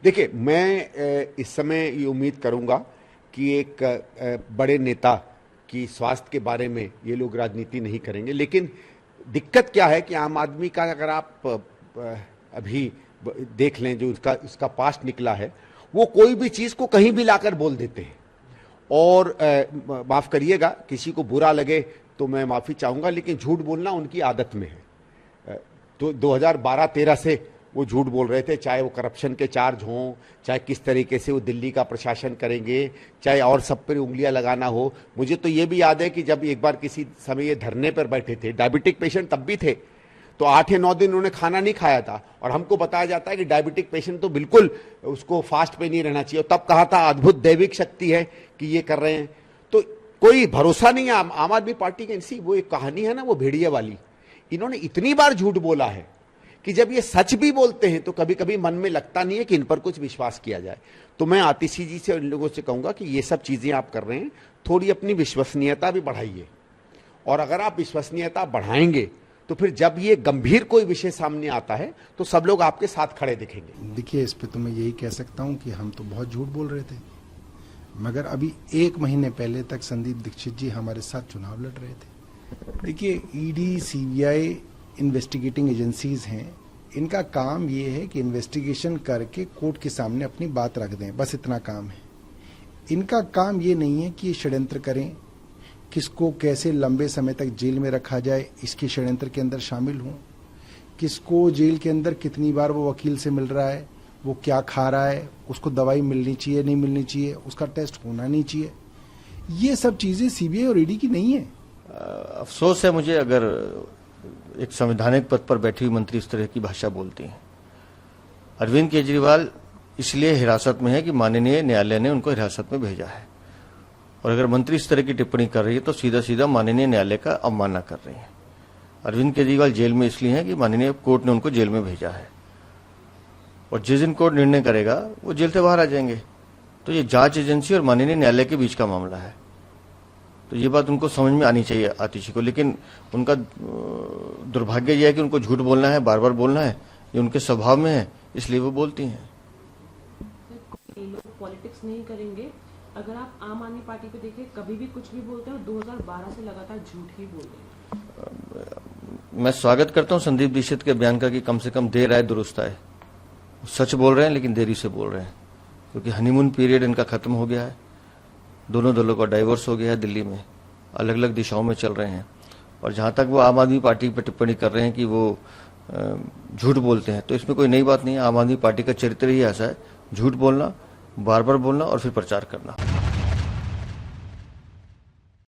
देखिए, मैं इस समय ये उम्मीद करूंगा कि एक बड़े नेता की स्वास्थ्य के बारे में ये लोग राजनीति नहीं करेंगे, लेकिन दिक्कत क्या है कि आम आदमी का अगर आप अभी देख लें, जो उसका पास्ट निकला है, वो कोई भी चीज को कहीं भी लाकर बोल देते हैं। और माफ करिएगा, किसी को बुरा लगे तो मैं माफी चाहूंगा, लेकिन झूठ बोलना उनकी आदत में है। तो 2012-13 से वो झूठ बोल रहे थे, चाहे वो करप्शन के चार्ज हों, चाहे किस तरीके से वो दिल्ली का प्रशासन करेंगे, चाहे और सब पर उंगलियां लगाना हो। मुझे तो ये भी याद है कि जब एक बार किसी समय ये धरने पर बैठे थे, डायबिटिक पेशेंट तब भी थे, तो 8 या 9 दिन उन्होंने खाना नहीं खाया था, और हमको बताया जाता है कि डायबिटिक पेशेंट तो बिल्कुल उसको फास्ट पे नहीं रहना चाहिए। तब कहा था अद्भुत दैविक शक्ति है कि ये कर रहे हैं। तो कोई भरोसा नहीं है आम आदमी पार्टी के। इसी वो एक कहानी है ना, वो भेड़िया वाली, इन्होंने इतनी बार झूठ बोला है कि जब ये सच भी बोलते हैं तो कभी कभी मन में लगता नहीं है कि इन पर कुछ विश्वास किया जाए। तो मैं आतिशी जी से, इन लोगों से कहूंगा कि ये सब चीजें आप कर रहे हैं, थोड़ी अपनी विश्वसनीयता भी बढ़ाइए। और अगर आप विश्वसनीयता बढ़ाएंगे तो फिर जब ये गंभीर कोई विषय सामने आता है तो सब लोग आपके साथ खड़े दिखेंगे। देखिए, इस पे तो मैं यही कह सकता हूं कि हम तो बहुत झूठ बोल रहे थे, मगर अभी 1 महीने पहले तक संदीप दीक्षित जी हमारे साथ चुनाव लड़ रहे थे। देखिए, ईडी, सीबीआई इन्वेस्टिगेटिंग एजेंसीज हैं, इनका काम ये है कि इन्वेस्टिगेशन करके कोर्ट के सामने अपनी बात रख दें, बस इतना काम है। इनका काम ये नहीं है कि ये षड्यंत्र करें, किसको कैसे लंबे समय तक जेल में रखा जाए इसके षड्यंत्र के अंदर शामिल हों, किसको जेल के अंदर कितनी बार वो वकील से मिल रहा है, वो क्या खा रहा है, उसको दवाई मिलनी चाहिए नहीं मिलनी चाहिए, उसका टेस्ट होना नहीं चाहिए, ये सब चीजें सीबीआई और ईडी की नहीं है। अफसोस है मुझे अगर एक संवैधानिक पद पर बैठी हुई मंत्री इस तरह की भाषा बोलती हैं। अरविंद केजरीवाल इसलिए हिरासत में है कि माननीय न्यायालय ने उनको हिरासत में भेजा है, और अगर मंत्री इस तरह की टिप्पणी कर रही है तो सीधा सीधा माननीय न्यायालय का अवमानना कर रही है। अरविंद केजरीवाल जेल में इसलिए हैं कि माननीय कोर्ट ने उनको जेल में भेजा है, और जिस दिन कोर्ट निर्णय करेगा वो जेल से बाहर आ जाएंगे। तो ये जांच एजेंसी और माननीय न्यायालय के बीच का मामला है, तो ये बात उनको समझ में आनी चाहिए आतिशी को। लेकिन उनका दुर्भाग्य यह है कि उनको झूठ बोलना है, बार बार बोलना है, ये उनके स्वभाव में है, इसलिए वो बोलती हैं। लोग पॉलिटिक्स नहीं करेंगे। अगर आप आम आदमी पार्टी पे देखें, कभी भी कुछ भी बोलते हैं, 2012 से लगातार झूठ ही बोल रहे हैं। मैं स्वागत करता हूं संदीप दीक्षित के बयान का कि कम से कम देर आए दुरुस्त आए। सच बोल रहे हैं लेकिन देरी से बोल रहे हैं, क्योंकि हनीमून पीरियड इनका खत्म हो गया है। दोनों दलों का डाइवोर्स हो गया है, दिल्ली में अलग अलग दिशाओं में चल रहे हैं। और जहां तक वो आम आदमी पार्टी पर टिप्पणी कर रहे हैं कि वो झूठ बोलते हैं, तो इसमें कोई नई बात नहीं है। आम आदमी पार्टी का चरित्र ही ऐसा है, झूठ बोलना, बार बार बोलना और फिर प्रचार करना।